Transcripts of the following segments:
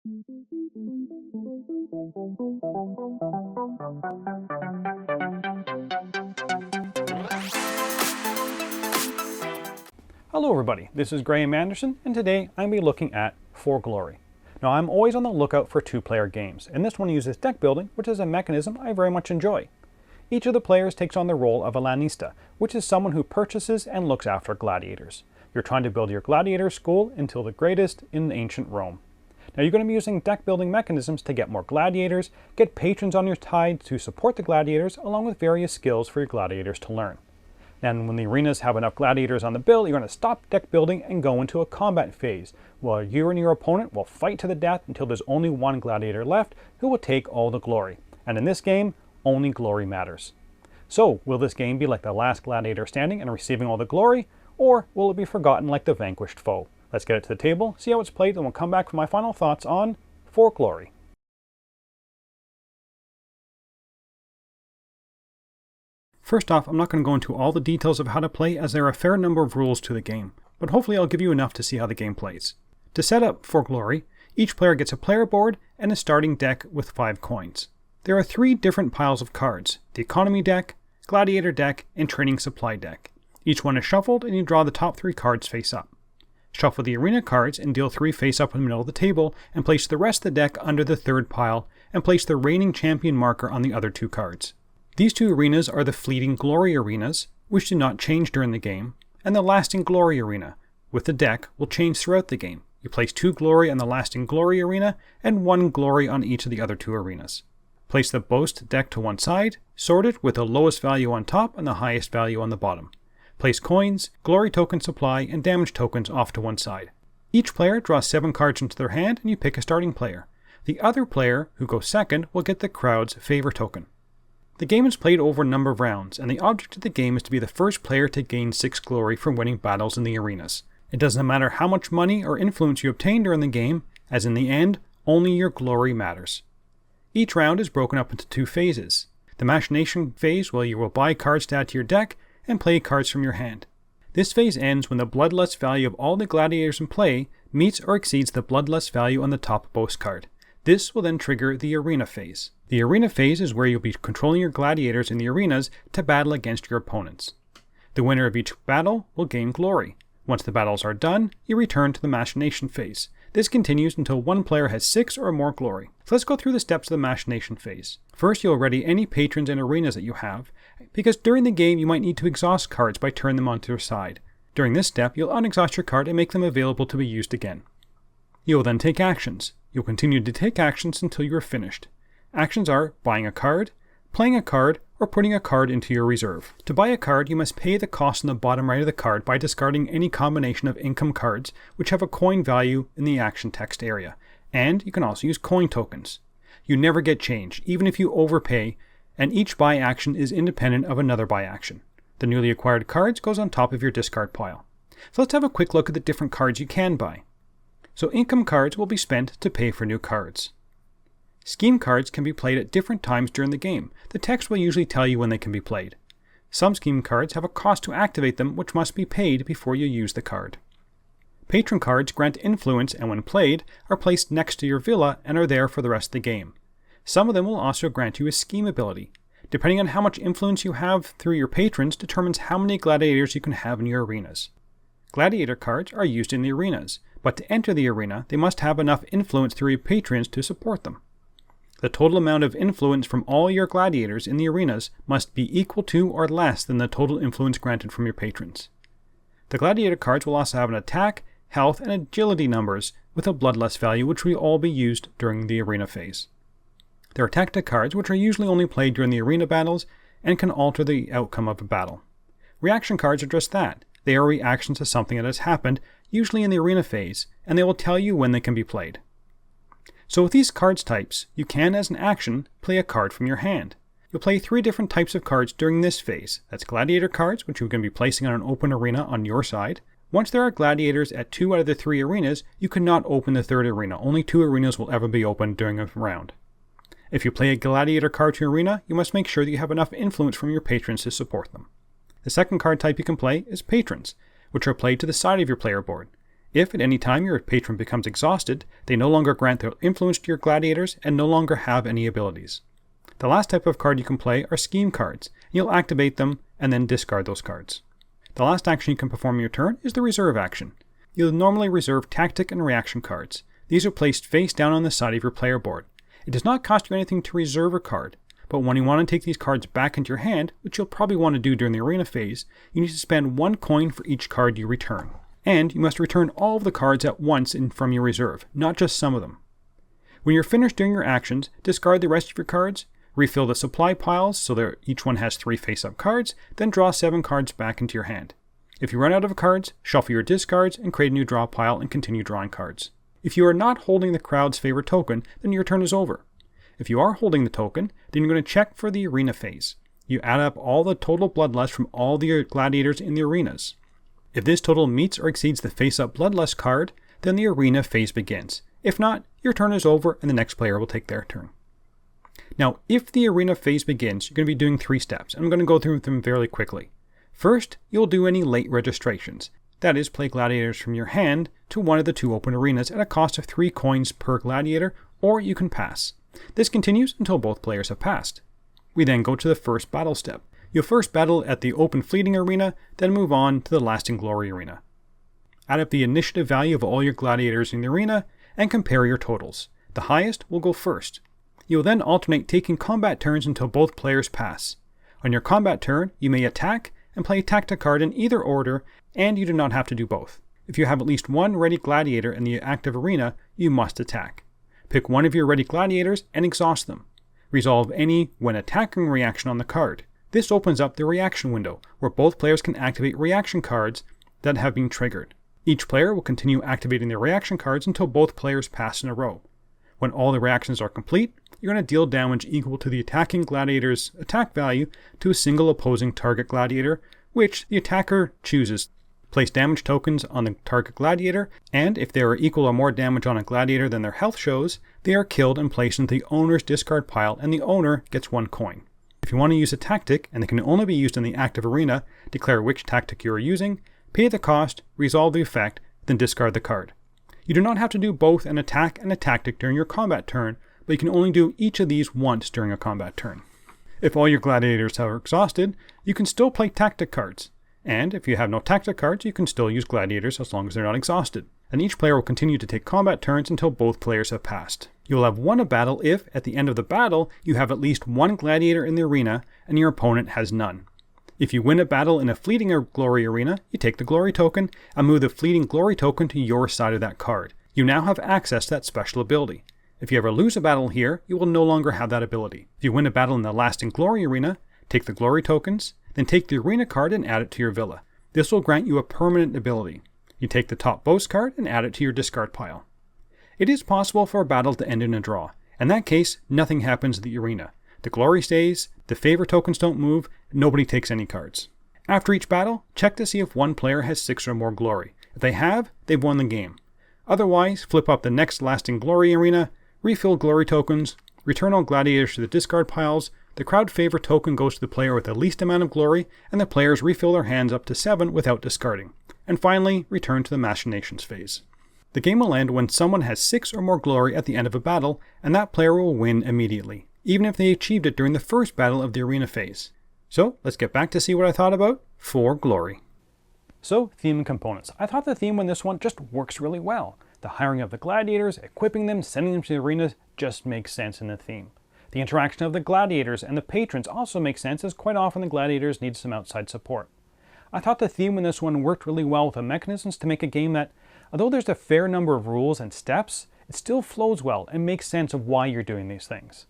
Hello everybody, this is Graeme Anderson, and today I'm going to be looking at For Glory. Now I'm always on the lookout for two-player games, and this one uses deck building, which is a mechanism I very much enjoy. Each of the players takes on the role of a lanista, which is someone who purchases and looks after gladiators. You're trying to build your gladiator school until the greatest in ancient Rome. Now you're going to be using deck building mechanisms to get more gladiators, get patrons on your side to support the gladiators, along with various skills for your gladiators to learn. Then when the arenas have enough gladiators on the bill, you're going to stop deck building and go into a combat phase, where you and your opponent will fight to the death until there's only one gladiator left who will take all the glory. And in this game, only glory matters. So, will this game be like the last gladiator standing and receiving all the glory, or will it be forgotten like the vanquished foe? Let's get it to the table, see how it's played, and we'll come back for my final thoughts on For Glory. First off, I'm not going to go into all the details of how to play, as there are a fair number of rules to the game, but hopefully I'll give you enough to see how the game plays. To set up For Glory, each player gets a player board and a starting deck with 5 coins. There are 3 different piles of cards: the economy deck, gladiator deck, and training supply deck. Each one is shuffled and you draw the top 3 cards face up. Shuffle the arena cards and deal 3 face up in the middle of the table, and place the rest of the deck under the 3rd pile, and place the reigning champion marker on the other 2 cards. These 2 arenas are the fleeting glory arenas, which do not change during the game, and the lasting glory arena, with the deck, will change throughout the game. You place 2 glory on the lasting glory arena, and 1 glory on each of the other 2 arenas. Place the boast deck to one side, sort it with the lowest value on top and the highest value on the bottom. Place coins, glory token supply, and damage tokens off to one side. Each player draws 7 cards into their hand and you pick a starting player. The other player, who goes second, will get the crowd's favor token. The game is played over a number of rounds, and the object of the game is to be the first player to gain 6 glory from winning battles in the arenas. It doesn't matter how much money or influence you obtain during the game, as in the end, only your glory matters. Each round is broken up into 2 phases. The Machination Phase, where you will buy cards to add to your deck, and play cards from your hand. This phase ends when the bloodlust value of all the gladiators in play meets or exceeds the bloodlust value on the top boast card. This will then trigger the Arena Phase. The Arena Phase is where you'll be controlling your gladiators in the arenas to battle against your opponents. The winner of each battle will gain glory. Once the battles are done, you return to the Machination Phase. This continues until one player has 6 or more glory. So let's go through the steps of the Machination Phase. First, you'll ready any patrons and arenas that you have, because during the game you might need to exhaust cards by turning them onto your side. During this step, you'll unexhaust your card and make them available to be used again. You will then take actions. You'll continue to take actions until you are finished. Actions are buying a card, playing a card, or putting a card into your reserve. To buy a card, you must pay the cost on the bottom right of the card by discarding any combination of income cards which have a coin value in the action text area. And you can also use coin tokens. You never get change, even if you overpay, and each buy action is independent of another buy action. The newly acquired cards goes on top of your discard pile. So let's have a quick look at the different cards you can buy. So income cards will be spent to pay for new cards. Scheme cards can be played at different times during the game. The text will usually tell you when they can be played. Some scheme cards have a cost to activate them, which must be paid before you use the card. Patron cards grant influence and when played are placed next to your villa and are there for the rest of the game. Some of them will also grant you a scheme ability. Depending on how much influence you have through your patrons determines how many gladiators you can have in your arenas. Gladiator cards are used in the arenas, but to enter the arena they must have enough influence through your patrons to support them. The total amount of influence from all your gladiators in the arenas must be equal to or less than the total influence granted from your patrons. The gladiator cards will also have an attack, health, and agility numbers with a bloodlust value which will all be used during the arena phase. There are tactic cards which are usually only played during the arena battles and can alter the outcome of a battle. Reaction cards are just that. They are reactions to something that has happened, usually in the arena phase, and they will tell you when they can be played. So with these cards types, you can, as an action, play a card from your hand. You'll play 3 different types of cards during this phase. That's gladiator cards, which you're going to be placing on an open arena on your side. Once there are gladiators at 2 out of the 3 arenas, you cannot open the 3rd arena. Only 2 arenas will ever be opened during a round. If you play a gladiator card to your arena, you must make sure that you have enough influence from your patrons to support them. The second card type you can play is patrons, which are played to the side of your player board. If at any time your patron becomes exhausted, they no longer grant their influence to your gladiators and no longer have any abilities. The last type of card you can play are scheme cards. You'll activate them and then discard those cards. The last action you can perform in your turn is the reserve action. You'll normally reserve tactic and reaction cards. These are placed face down on the side of your player board. It does not cost you anything to reserve a card, but when you want to take these cards back into your hand, which you'll probably want to do during the arena phase, you need to spend 1 coin for each card you return. And you must return all of the cards at once from your reserve, not just some of them. When you're finished doing your actions, discard the rest of your cards, refill the supply piles so that each one has 3 face-up cards, then draw 7 cards back into your hand. If you run out of cards, shuffle your discards and create a new draw pile and continue drawing cards. If you are not holding the crowd's favorite token, then your turn is over. If you are holding the token, then you're going to check for the arena phase. You add up all the total bloodlust from all the gladiators in the arenas. If this total meets or exceeds the face-up bloodlust card, then the arena phase begins. If not, your turn is over and the next player will take their turn. Now, if the arena phase begins, you're going to be doing 3 steps, and I'm going to go through them fairly quickly. First, you'll do any late registrations. That is, play gladiators from your hand to one of the 2 open arenas at a cost of 3 coins per gladiator, or you can pass. This continues until both players have passed. We then go to the first battle step. You'll first battle at the open fleeting arena, then move on to the lasting glory arena. Add up the initiative value of all your gladiators in the arena, and compare your totals. The highest will go first. You'll then alternate taking combat turns until both players pass. On your combat turn, you may attack and play a tactic card in either order, and you do not have to do both. If you have at least 1 ready gladiator in the active arena, you must attack. Pick one of your ready gladiators and exhaust them. Resolve any when attacking reaction on the card. This opens up the reaction window, where both players can activate reaction cards that have been triggered. Each player will continue activating their reaction cards until both players pass in a row. When all the reactions are complete, you're going to deal damage equal to the attacking gladiator's attack value to a single opposing target gladiator, which the attacker chooses. Place damage tokens on the target gladiator, and if there are equal or more damage on a gladiator than their health shows, they are killed and placed into the owner's discard pile, and the owner gets 1 coin. If you want to use a tactic, and it can only be used in the active arena, declare which tactic you are using, pay the cost, resolve the effect, then discard the card. You do not have to do both an attack and a tactic during your combat turn, but you can only do each of these once during a combat turn. If all your gladiators are exhausted, you can still play tactic cards. And if you have no tactic cards, you can still use gladiators as long as they're not exhausted. And each player will continue to take combat turns until both players have passed. You will have won a battle if, at the end of the battle, you have at least 1 gladiator in the arena and your opponent has none. If you win a battle in a fleeting glory arena, you take the glory token and move the fleeting glory token to your side of that card. You now have access to that special ability. If you ever lose a battle here, you will no longer have that ability. If you win a battle in the lasting glory arena, take the glory tokens, then take the arena card and add it to your villa. This will grant you a permanent ability. You take the top boast card and add it to your discard pile. It is possible for a battle to end in a draw. In that case, nothing happens at the arena. The glory stays, the favor tokens don't move, nobody takes any cards. After each battle, check to see if one player has 6 or more glory. If they have, they've won the game. Otherwise, flip up the next lasting glory arena, refill glory tokens, return all gladiators to the discard piles, the crowd favor token goes to the player with the least amount of glory, and the players refill their hands up to 7 without discarding. And finally, return to the Machination Phase. The game will end when someone has 6 or more glory at the end of a battle, and that player will win immediately, even if they achieved it during the first battle of the arena phase. So, let's get back to see what I thought about 4 glory. So, theme and components. I thought the theme in this one just works really well. The hiring of the gladiators, equipping them, sending them to the arenas just makes sense in the theme. The interaction of the gladiators and the patrons also makes sense, as quite often the gladiators need some outside support. I thought the theme in this one worked really well with the mechanisms to make a game that, although there's a fair number of rules and steps, it still flows well and makes sense of why you're doing these things.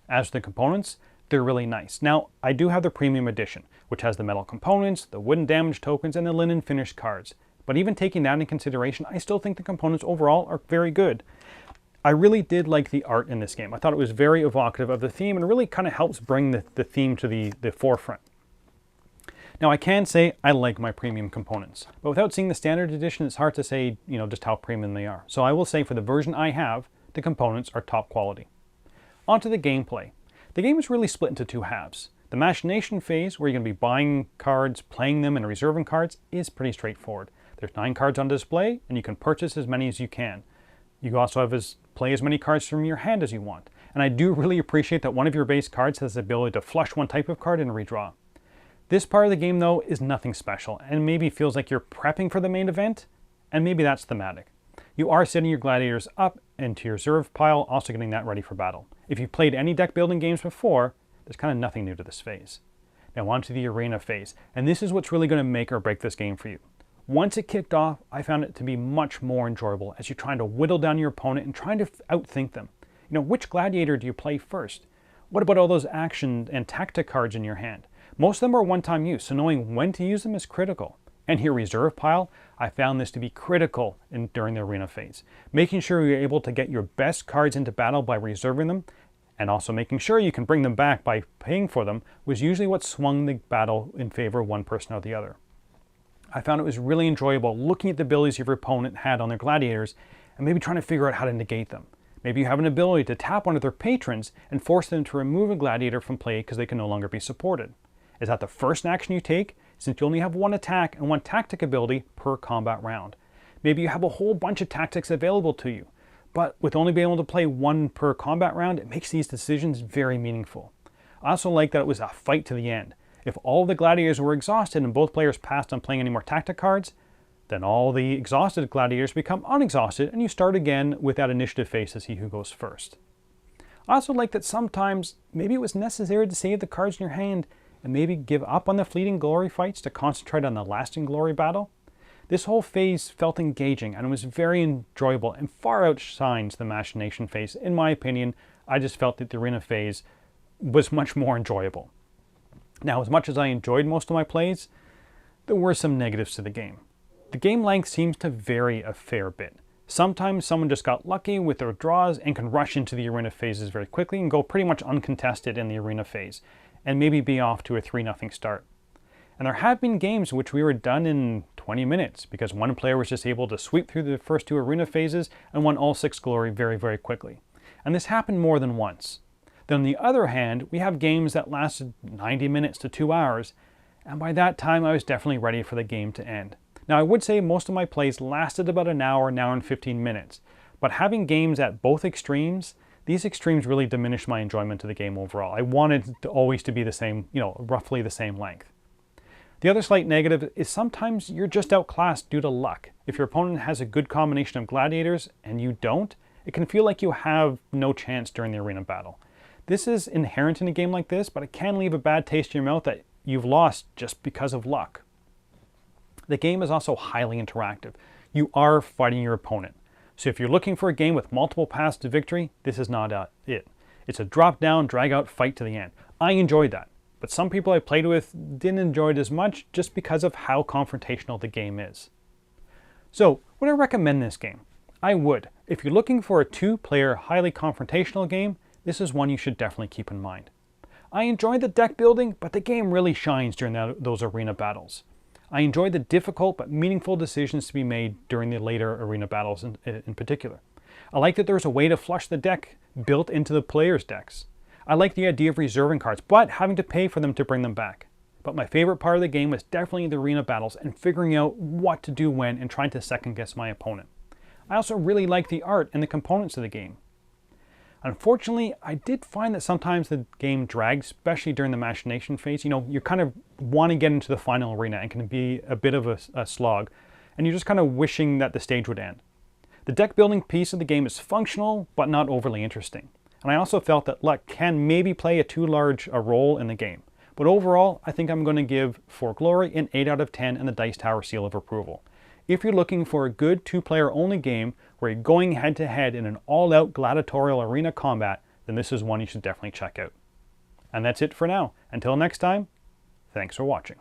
As for the components, they're really nice. Now, I do have the premium edition, which has the metal components, the wooden damage tokens, and the linen finished cards. But even taking that in consideration, I still think the components overall are very good. I really did like the art in this game. I thought it was very evocative of the theme and really kind of helps bring the theme to the forefront. Now I can say I like my premium components, but without seeing the standard edition, it's hard to say, just how premium they are. So I will say for the version I have, the components are top quality. On to the gameplay. The game is really split into 2 halves. The Machination Phase, where you're going to be buying cards, playing them, and reserving cards, is pretty straightforward. There's 9 cards on display, and you can purchase as many as you can. You also have play as many cards from your hand as you want. And I do really appreciate that one of your base cards has the ability to flush one type of card and redraw. This part of the game, though, is nothing special, and maybe feels like you're prepping for the main event, and maybe that's thematic. You are setting your gladiators up into your reserve pile, also getting that ready for battle. If you've played any deck building games before, there's kind of nothing new to this phase. Now on to the arena phase, and this is what's really going to make or break this game for you. Once it kicked off, I found it to be much more enjoyable as you're trying to whittle down your opponent and trying to outthink them. You know, which gladiator do you play first? What about all those action and tactic cards in your hand? Most of them are one-time use, so knowing when to use them is critical. And your reserve pile, I found this to be critical during the arena phase. Making sure you're able to get your best cards into battle by reserving them, and also making sure you can bring them back by paying for them, was usually what swung the battle in favor of one person or the other. I found it was really enjoyable looking at the abilities your opponent had on their gladiators and maybe trying to figure out how to negate them. Maybe you have an ability to tap one of their patrons and force them to remove a gladiator from play because they can no longer be supported. Is that the first action you take, since you only have one attack and one tactic ability per combat round? Maybe you have a whole bunch of tactics available to you, but with only being able to play one per combat round, it makes these decisions very meaningful. I also like that it was a fight to the end. If all the gladiators were exhausted and both players passed on playing any more tactic cards, then all the exhausted gladiators become unexhausted and you start again with that initiative phase to see who goes first. I also like that sometimes maybe it was necessary to save the cards in your hand and maybe give up on the fleeting glory fights to concentrate on the lasting glory battle. This whole phase felt engaging and it was very enjoyable and far outshines the Machination Phase. In my opinion, I just felt that the arena phase was much more enjoyable. Now, as much as I enjoyed most of my plays, there were some negatives to the game. The game length seems to vary a fair bit. Sometimes someone just got lucky with their draws and can rush into the arena phases very quickly and go pretty much uncontested in the arena phase, and maybe be off to a 3-0 start. And there have been games in which we were done in 20 minutes because one player was just able to sweep through the first 2 arena phases and won all 6 glory very, very quickly. And this happened more than once. Then on the other hand, we have games that lasted 90 minutes to 2 hours, and by that time I was definitely ready for the game to end. Now I would say most of my plays lasted about an hour and 15 minutes, but having games at both extremes, these extremes really diminished my enjoyment of the game overall. I wanted it to always to be the same, roughly the same length. The other slight negative is sometimes you're just outclassed due to luck. If your opponent has a good combination of gladiators and you don't, it can feel like you have no chance during the arena battle. This is inherent in a game like this, but it can leave a bad taste in your mouth that you've lost just because of luck. The game is also highly interactive. You are fighting your opponent. So if you're looking for a game with multiple paths to victory, this is not it. It's a drop-down, drag-out fight to the end. I enjoyed that, but some people I played with didn't enjoy it as much just because of how confrontational the game is. So, would I recommend this game? I would. If you're looking for a 2-player, highly confrontational game, this is one you should definitely keep in mind. I enjoyed the deck building, but the game really shines during those arena battles. I enjoyed the difficult but meaningful decisions to be made during the later arena battles in particular. I like that there's a way to flush the deck built into the players' decks. I like the idea of reserving cards, but having to pay for them to bring them back. But my favorite part of the game was definitely the arena battles and figuring out what to do when and trying to second guess my opponent. I also really like the art and the components of the game. Unfortunately, I did find that sometimes the game drags, especially during the Machination Phase. You kind of want to get into the final arena and can be a bit of a slog, and you're just kind of wishing that the stage would end. The deck building piece of the game is functional, but not overly interesting. And I also felt that luck can maybe play too large a role in the game. But overall, I think I'm going to give For Glory an 8 out of 10 and the Dice Tower seal of approval. If you're looking for a good 2-player only game where you're going head-to-head in an all-out gladiatorial arena combat, then this is one you should definitely check out. And that's it for now. Until next time, thanks for watching.